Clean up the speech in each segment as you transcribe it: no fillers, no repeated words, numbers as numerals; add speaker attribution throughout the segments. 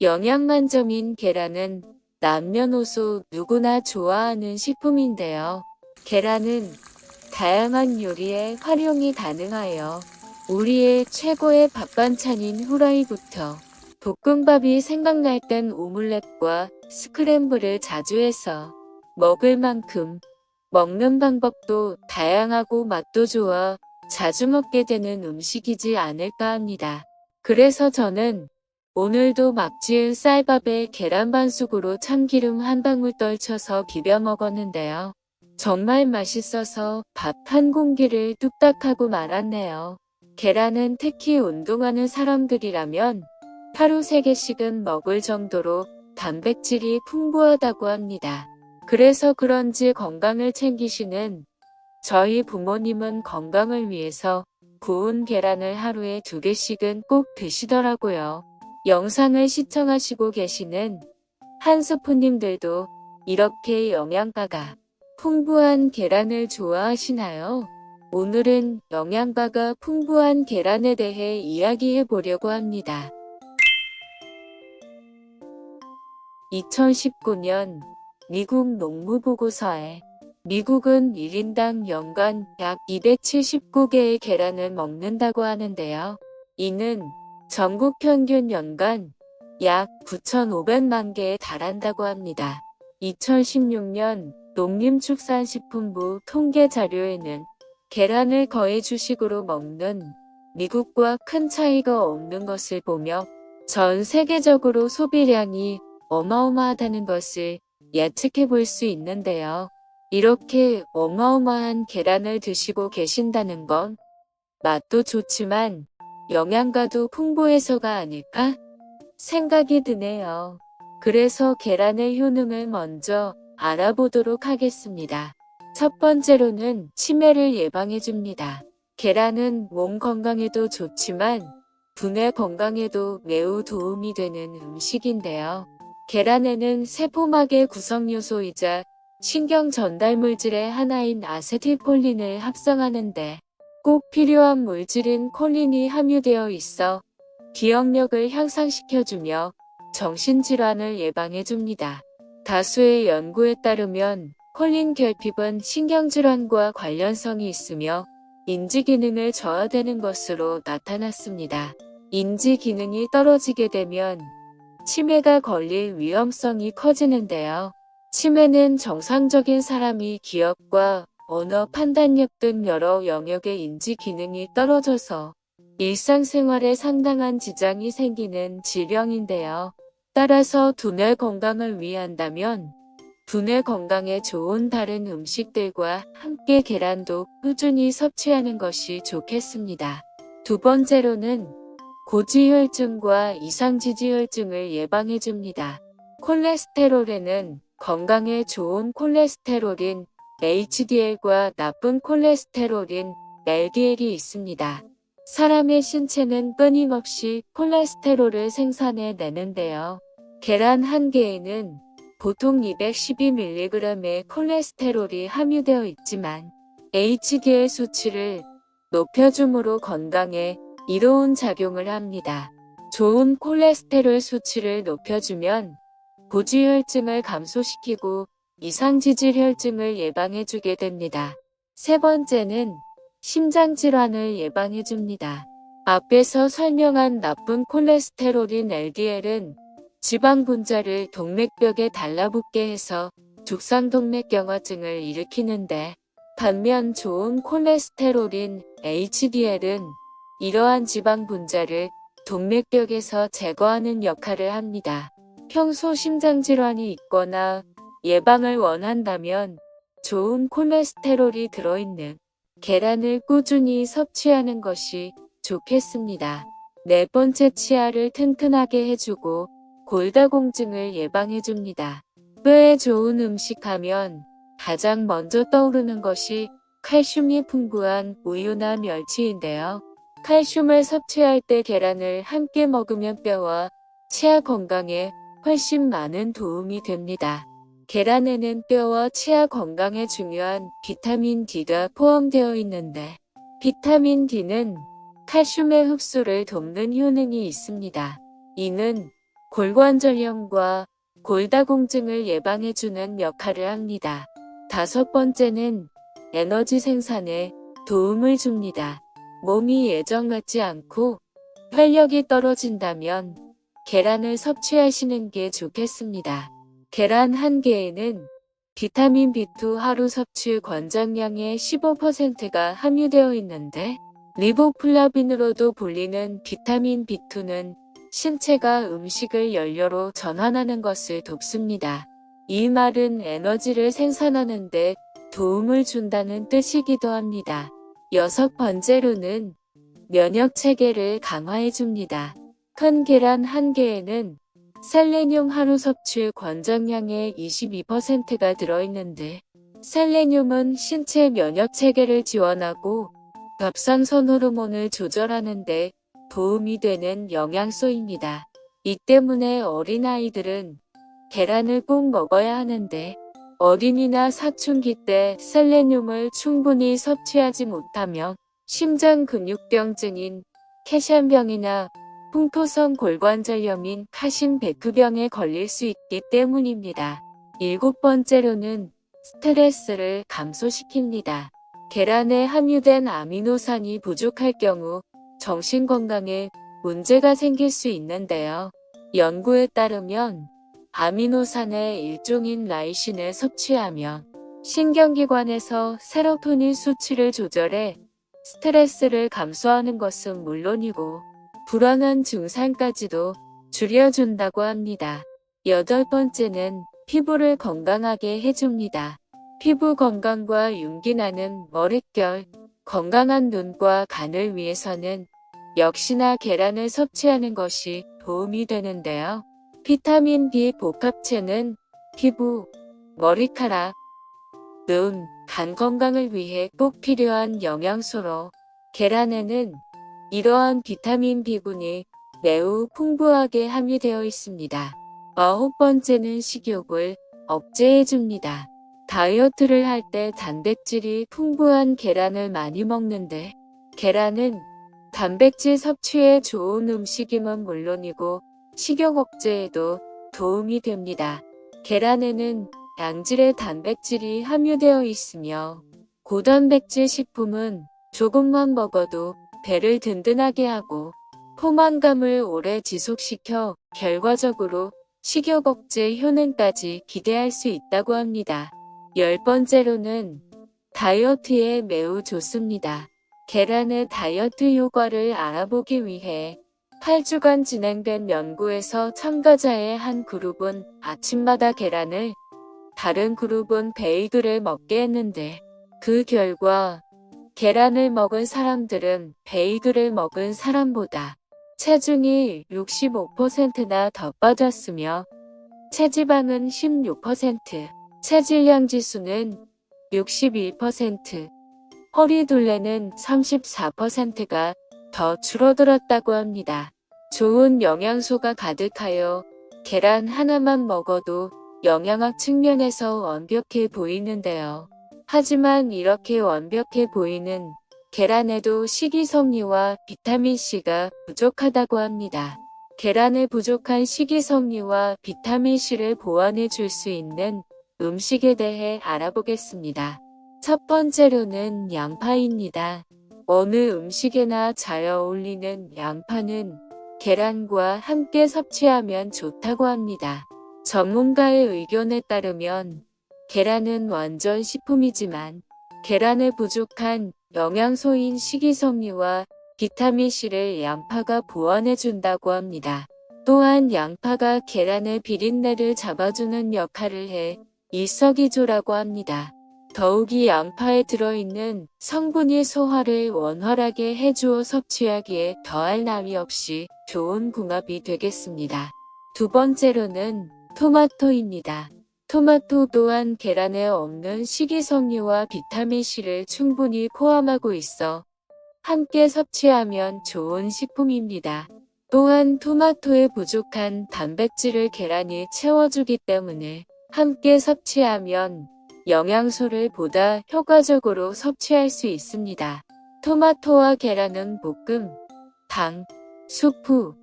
Speaker 1: 영양 만점인 계란은 남녀노소 누구나 좋아하는 식품인데요. 계란은 다양한 요리에 활용이 가능하여 우리의 최고의 밥반찬인 후라이부터 볶음밥이 생각날 땐 오믈렛과 스크램블을 자주 해서 먹을 만큼 먹는 방법도 다양하고 맛도 좋아 자주 먹게 되는 음식이지 않을까 합니다. 그래서 저는 오늘도 막 지은 쌀밥에 계란 반숙으로 참기름 한 방울 떨쳐서 비벼 먹었는데요. 정말 맛있어서 밥 한 공기를 뚝딱 하고 말았네요. 계란은 특히 운동하는 사람들이라면 하루 3개씩은 먹을 정도로 단백질이 풍부하다고 합니다. 그래서 그런지 건강을 챙기시는 저희 부모님은 건강을 위해서 구운 계란을 하루에 2개씩은 꼭 드시더라고요. 영상을 시청하시고 계시는 한스푸님들도 이렇게 영양가가 풍부한 계란을 좋아하시나요? 오늘은 영양가가 풍부한 계란에 대해 이야기해 보려고 합니다. 2019년 미국 농무보고서에 미국은 1인당 연간 약 279개의 계란을 먹는다고 하는데요. 이는 전국 평균 연간 약 9,500만 개에 달한다고 합니다. 2016년 농림축산식품부 통계 자료에는 계란을 거의 주식으로 먹는 미국과 큰 차이가 없는 것을 보며 전 세계적으로 소비량이 어마어마하다는 것을 예측해 볼 수 있는데요. 이렇게 어마어마한 계란을 드시고 계신다는 건 맛도 좋지만 영양가도 풍부해서가 아닐까 생각이 드네요. 그래서 계란의 효능을 먼저 알아보도록 하겠습니다. 첫 번째로는 치매를 예방해줍니다. 계란은 몸 건강에도 좋지만 두뇌 건강에도 매우 도움이 되는 음식인데요. 계란에는 세포막의 구성요소이자 신경 전달 물질의 하나인 아세틸콜린을 합성하는데 꼭 필요한 물질인 콜린이 함유되어 있어 기억력을 향상시켜주며 정신질환을 예방해줍니다. 다수의 연구에 따르면 콜린 결핍은 신경질환과 관련성이 있으며 인지기능을 저하되는 것으로 나타났습니다. 인지기능이 떨어지게 되면 치매가 걸릴 위험성이 커지는데요. 치매는 정상적인 사람이 기억과 언어 판단력 등 여러 영역의 인지기능이 떨어져서 일상생활에 상당한 지장이 생기는 질병인데요. 따라서 두뇌 건강을 위한다면 두뇌 건강에 좋은 다른 음식들과 함께 계란도 꾸준히 섭취하는 것이 좋겠습니다. 두 번째로는 고지혈증과 이상지지혈증을 예방해줍니다. 콜레스테롤에는 건강에 좋은 콜레스테롤인 HDL과 나쁜 콜레스테롤인 LDL이 있습니다. 사람의 신체는 끊임없이 콜레스테롤을 생산해내는데요. 계란 한 개에는 보통 212mg의 콜레스테롤이 함유되어 있지만 HDL 수치를 높여줌으로 건강에 이로운 작용을 합니다. 좋은 콜레스테롤 수치를 높여주면 고지혈증을 감소시키고 이상지질혈증을 예방해주게 됩니다. 세 번째는 심장질환을 예방해줍니다. 앞에서 설명한 나쁜 콜레스테롤인 LDL은 지방 분자를 동맥벽에 달라붙게 해서 죽상동맥경화증을 일으키는데 반면 좋은 콜레스테롤인 HDL은 이러한 지방 분자를 동맥벽에서 제거하는 역할을 합니다. 평소 심장질환이 있거나 예방을 원한다면 좋은 콜레스테롤이 들어있는 계란을 꾸준히 섭취하는 것이 좋겠습니다. 네 번째, 치아를 튼튼하게 해주고 골다공증을 예방해줍니다. 뼈에 좋은 음식 하면 가장 먼저 떠오르는 것이 칼슘이 풍부한 우유나 멸치인데요. 칼슘을 섭취할 때 계란을 함께 먹으면 뼈와 치아 건강에 훨씬 많은 도움이 됩니다. 계란에는 뼈와 치아 건강에 중요한 비타민 D가 포함되어 있는데 비타민 D는 칼슘의 흡수를 돕는 효능이 있습니다. 이는 골관절염과 골다공증을 예방해주는 역할을 합니다. 다섯 번째는 에너지 생산에 도움을 줍니다. 몸이 예전 같지 않고 활력이 떨어진다면 계란을 섭취하시는 게 좋겠습니다. 계란 한 개에는 비타민 B2 하루 섭취 권장량의 15%가 함유되어 있는데 리보플라빈으로도 불리는 비타민 B2는 신체가 음식을 연료로 전환하는 것을 돕습니다. 이 말은 에너지를 생산하는 데 도움을 준다는 뜻이기도 합니다. 여섯 번째로는 면역 체계를 강화해 줍니다. 큰 계란 한 개에는 셀레늄 하루 섭취 권장량의 22%가 들어있는데 셀레늄은 신체 면역 체계를 지원하고 갑상선 호르몬을 조절하는 데 도움이 되는 영양소입니다. 이 때문에 어린아이들은 계란을 꼭 먹어야 하는데 어린이나 사춘기 때 셀레늄을 충분히 섭취하지 못하면 심장근육병증인 캐션병이나 풍토성 골관절염인 카신베크병에 걸릴 수 있기 때문입니다. 일곱 번째로는 스트레스를 감소시킵니다. 계란에 함유된 아미노산이 부족할 경우 정신건강에 문제가 생길 수 있는데요. 연구에 따르면 아미노산의 일종인 라이신을 섭취하면 신경기관에서 세로토닌 수치를 조절해 스트레스를 감소하는 것은 물론이고 불안한 증상까지도 줄여준다고 합니다. 여덟 번째는 피부를 건강하게 해줍니다. 피부 건강과 윤기 나는 머릿결, 건강한 눈과 간을 위해서는 역시나 계란을 섭취하는 것이 도움이 되는데요. 비타민 B 복합체는 피부, 머리카락, 눈, 간 건강을 위해 꼭 필요한 영양소로 계란에는 이러한 비타민 B군이 매우 풍부하게 함유되어 있습니다. 아홉 번째는 식욕을 억제해줍니다. 다이어트를 할 때 단백질이 풍부한 계란을 많이 먹는데 계란은 단백질 섭취에 좋은 음식임은 물론이고 식욕 억제에도 도움이 됩니다. 계란에는 양질의 단백질이 함유되어 있으며 고단백질 식품은 조금만 먹어도 배를 든든하게 하고 포만감을 오래 지속시켜 결과적으로 식욕 억제 효능까지 기대할 수 있다고 합니다. 열 번째로는 다이어트에 매우 좋습니다. 계란의 다이어트 효과를 알아보기 위해 8주간 진행된 연구에서 참가자의 한 그룹은 아침마다 계란을, 다른 그룹은 베이글을 먹게 했는데 그 결과 계란을 먹은 사람들은 베이글을 먹은 사람보다 체중이 65%나 더 빠졌으며 체지방은 16%, 체질량 지수는 61%, 허리둘레는 34%가 더 줄어들었다고 합니다. 좋은 영양소가 가득하여 계란 하나만 먹어도 영양학 측면에서 완벽해 보이는데요. 하지만 이렇게 완벽해 보이는 계란에도 식이섬유와 비타민C가 부족하다고 합니다. 계란에 부족한 식이섬유와 비타민C를 보완해 줄 수 있는 음식에 대해 알아보겠습니다. 첫 번째로는 양파입니다. 어느 음식에나 잘 어울리는 양파는 계란과 함께 섭취하면 좋다고 합니다. 전문가의 의견에 따르면 계란은 완전 식품이지만 계란에 부족한 영양소인 식이섬유와 비타민C를 양파가 보완해준다고 합니다. 또한 양파가 계란의 비린내를 잡아주는 역할을 해 일석이조라고 합니다. 더욱이 양파에 들어있는 성분이 소화를 원활하게 해주어 섭취하기에 더할 나위 없이 좋은 궁합이 되겠습니다. 두 번째로는 토마토입니다. 토마토 또한 계란에 없는 식이섬유와 비타민C를 충분히 포함하고 있어 함께 섭취하면 좋은 식품입니다. 또한 토마토에 부족한 단백질을 계란이 채워주기 때문에 함께 섭취하면 영양소를 보다 효과적으로 섭취할 수 있습니다. 토마토와 계란은 볶음, 당, 수프,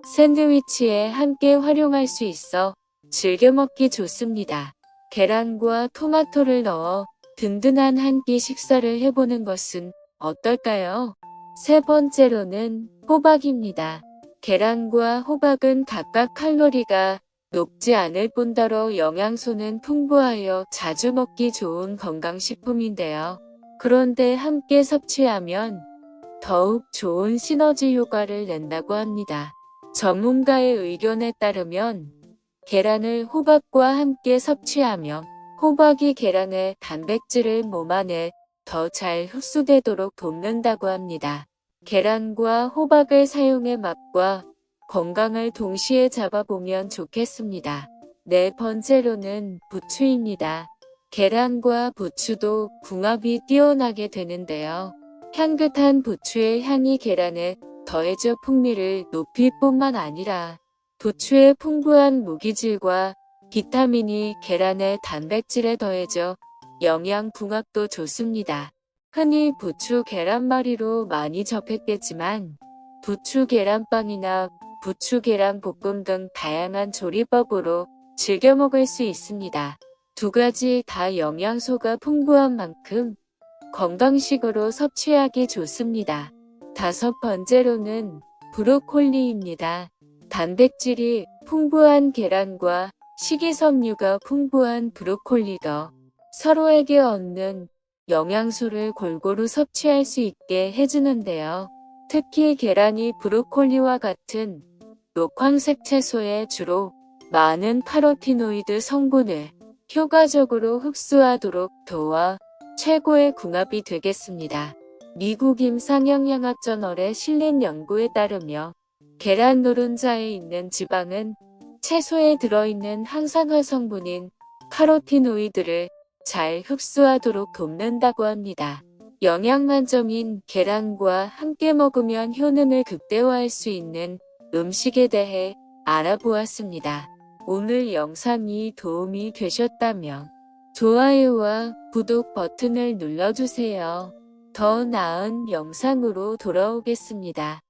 Speaker 1: 샌드위치에 함께 활용할 수 있어 즐겨 먹기 좋습니다. 계란과 토마토를 넣어 든든한 한 끼 식사를 해보는 것은 어떨까요? 세 번째로는 호박입니다. 계란과 호박은 각각 칼로리가 높지 않을 뿐더러 영양소는 풍부하여 자주 먹기 좋은 건강식품인데요. 그런데 함께 섭취하면 더욱 좋은 시너지 효과를 낸다고 합니다. 전문가의 의견에 따르면 계란을 호박과 함께 섭취하며 호박이 계란의 단백질을 몸 안에 더 잘 흡수되도록 돕는다고 합니다. 계란과 호박을 사용해 맛과 건강을 동시에 잡아보면 좋겠습니다. 네 번째로는 부추입니다. 계란과 부추도 궁합이 뛰어나게 되는데요. 향긋한 부추의 향이 계란에 더해져 풍미를 높일 뿐만 아니라 부추의 풍부한 무기질과 비타민이 계란의 단백질에 더해져 영양 궁합도 좋습니다. 흔히 부추 계란말이로 많이 접했겠지만 부추 계란빵이나 부추 계란 볶음 등 다양한 조리법으로 즐겨 먹을 수 있습니다. 두 가지 다 영양소가 풍부한 만큼 건강식으로 섭취하기 좋습니다. 다섯 번째로는 브로콜리입니다. 단백질이 풍부한 계란과 식이섬유가 풍부한 브로콜리가 서로에게 얻는 영양소를 골고루 섭취할 수 있게 해주는데요. 특히 계란이 브로콜리와 같은 녹황색 채소에 주로 많은 카로티노이드 성분을 효과적으로 흡수하도록 도와 최고의 궁합이 되겠습니다. 미국 임상영양학 저널에 실린 연구에 따르며 계란 노른자에 있는 지방은 채소에 들어있는 항산화 성분인 카로티노이드를 잘 흡수하도록 돕는다고 합니다. 영양 만점인 계란과 함께 먹으면 효능을 극대화할 수 있는 음식에 대해 알아보았습니다. 오늘 영상이 도움이 되셨다면 좋아요와 구독 버튼을 눌러주세요. 더 나은 영상으로 돌아오겠습니다.